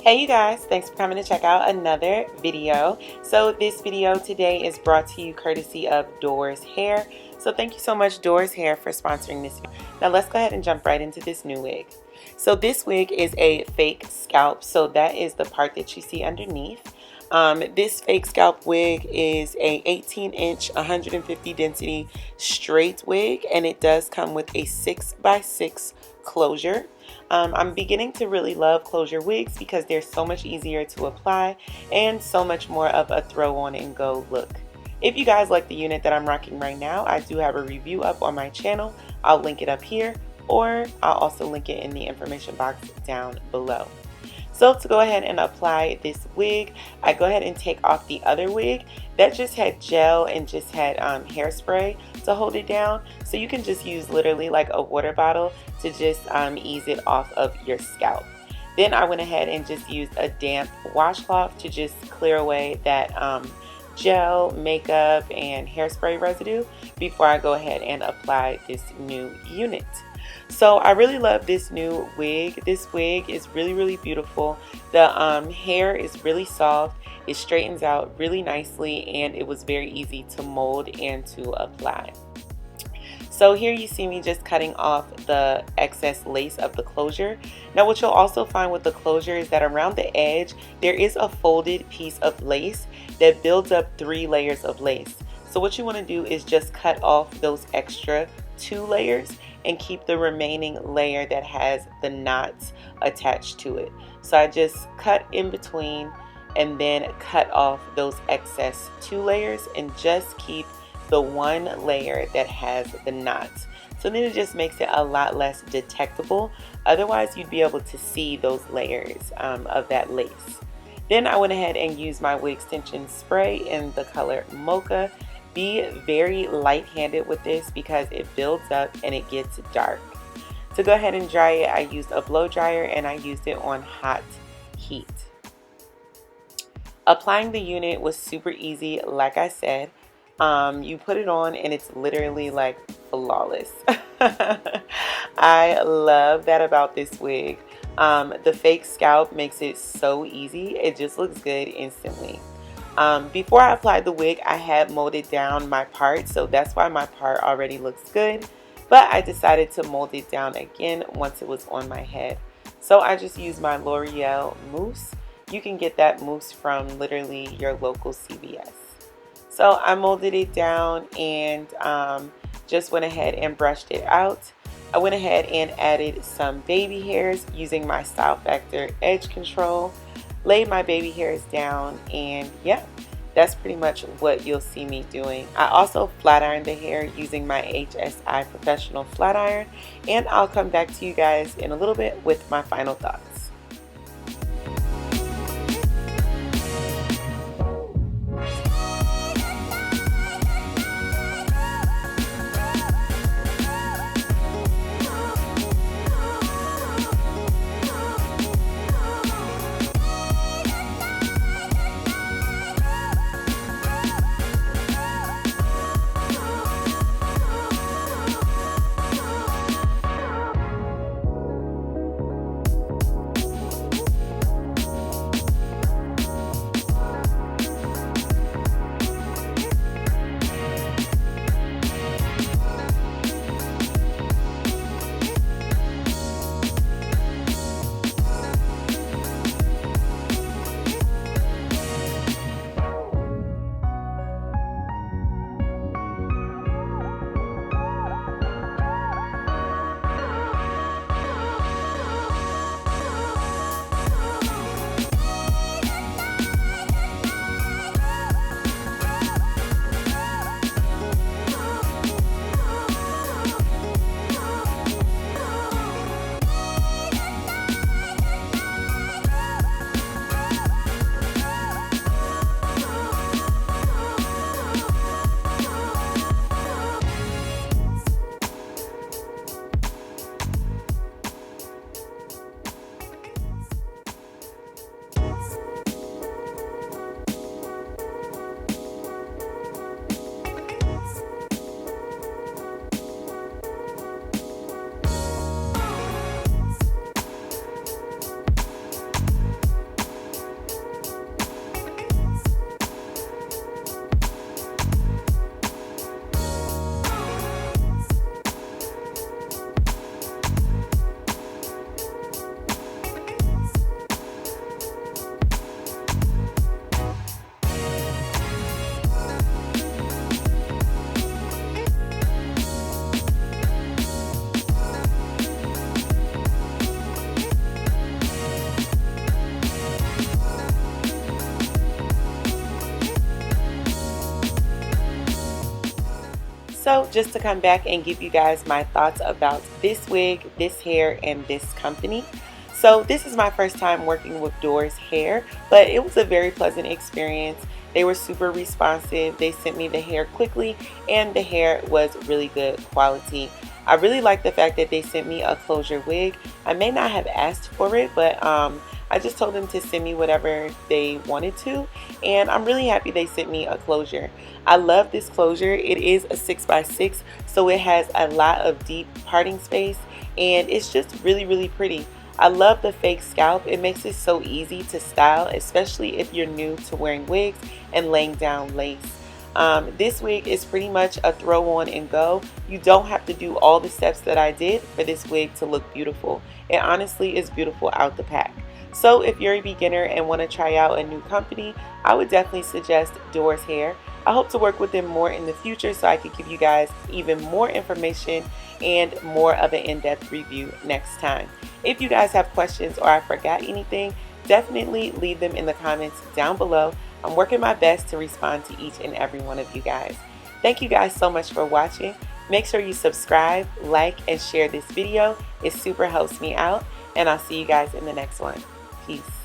Hey you guys, thanks for coming to check out another video. So this video today is brought to you courtesy of Doors Hair. So thank you so much Doors Hair for sponsoring this video. Now let's go ahead and jump right into this new wig. So this wig is a fake scalp, so that is the part that you see underneath. This fake scalp wig is a 18-inch 150 density straight wig, and it does come with a 6x6 closure. I'm beginning to really love closure wigs because they're so much easier to apply and so much more of a throw on and go look. If you guys like the unit that I'm rocking right now, I do have a review up on my channel. I'll link it up here, or I'll also link it in the information box down below. So to go ahead and apply this wig, I go ahead and take off the other wig that just had gel and just had hairspray to hold it down. So you can just use literally like a water bottle to just ease it off of your scalp. Then I went ahead and just used a damp washcloth to just clear away that gel, makeup, and hairspray residue before I go ahead and apply this new unit. So I really love this new wig. This wig is really beautiful. The hair is really soft. It straightens out really nicely, and it was very easy to mold and to apply. So here you see me just cutting off the excess lace of the closure. Now what you'll also find with the closure is that around the edge there is a folded piece of lace that builds up 3 layers of lace. So what you want to do is just cut off those extra 2 layers and keep the remaining layer that has the knots attached to it. So I just cut in between and then cut off those excess 2 layers and just keep the 1 layer that has the knots. So then it just makes it a lot less detectable. Otherwise you'd be able to see those layers of that lace. Then I went ahead and used my wig extension spray in the color Mocha. Be very light-handed with this because it builds up and it gets dark. To go ahead and dry it, I used a blow dryer and I used it on hot heat. Applying the unit was super easy, like I said. You put it on and it's literally like flawless. I love that about this wig. The fake scalp makes it so easy. It just looks good instantly. Before I applied the wig, I had molded down my part, so that's why my part already looks good. But I decided to mold it down again once it was on my head. So I just used my L'Oreal mousse. You can get that mousse from literally your local CVS. So I molded it down and just went ahead and brushed it out. I went ahead and added some baby hairs using my Style Factor Edge Control. Laid my baby hairs down, and yeah, that's pretty much what you'll see me doing. I also flat ironed the hair using my HSI Professional Flat Iron, and I'll come back to you guys in a little bit with my final thoughts. So just to come back and give you guys my thoughts about this wig, this hair, and this company. So this is my first time working with Doors Hair, but it was a very pleasant experience. They were super responsive. They sent me the hair quickly, and the hair was really good quality. I really like the fact that they sent me a closure wig. I may not have asked for it, but I just told them to send me whatever they wanted to, and I'm really happy they sent me a closure. I love this closure. It is a 6x6, so it has a lot of deep parting space, and it's just really pretty. I love the fake scalp. It makes it so easy to style, especially if you're new to wearing wigs and laying down lace. This wig is pretty much a throw on and go. You don't have to do all the steps that I did for this wig to look beautiful. It honestly is beautiful out the pack. So if you're a beginner and want to try out a new company, I would definitely suggest Doors Hair. I hope to work with them more in the future so I could give you guys even more information and more of an in-depth review next time. If you guys have questions or I forgot anything, definitely leave them in the comments down below. I'm working my best to respond to each and every one of you guys. Thank you guys so much for watching. Make sure you subscribe, like, and share this video. It super helps me out, and I'll see you guys in the next one. Peace.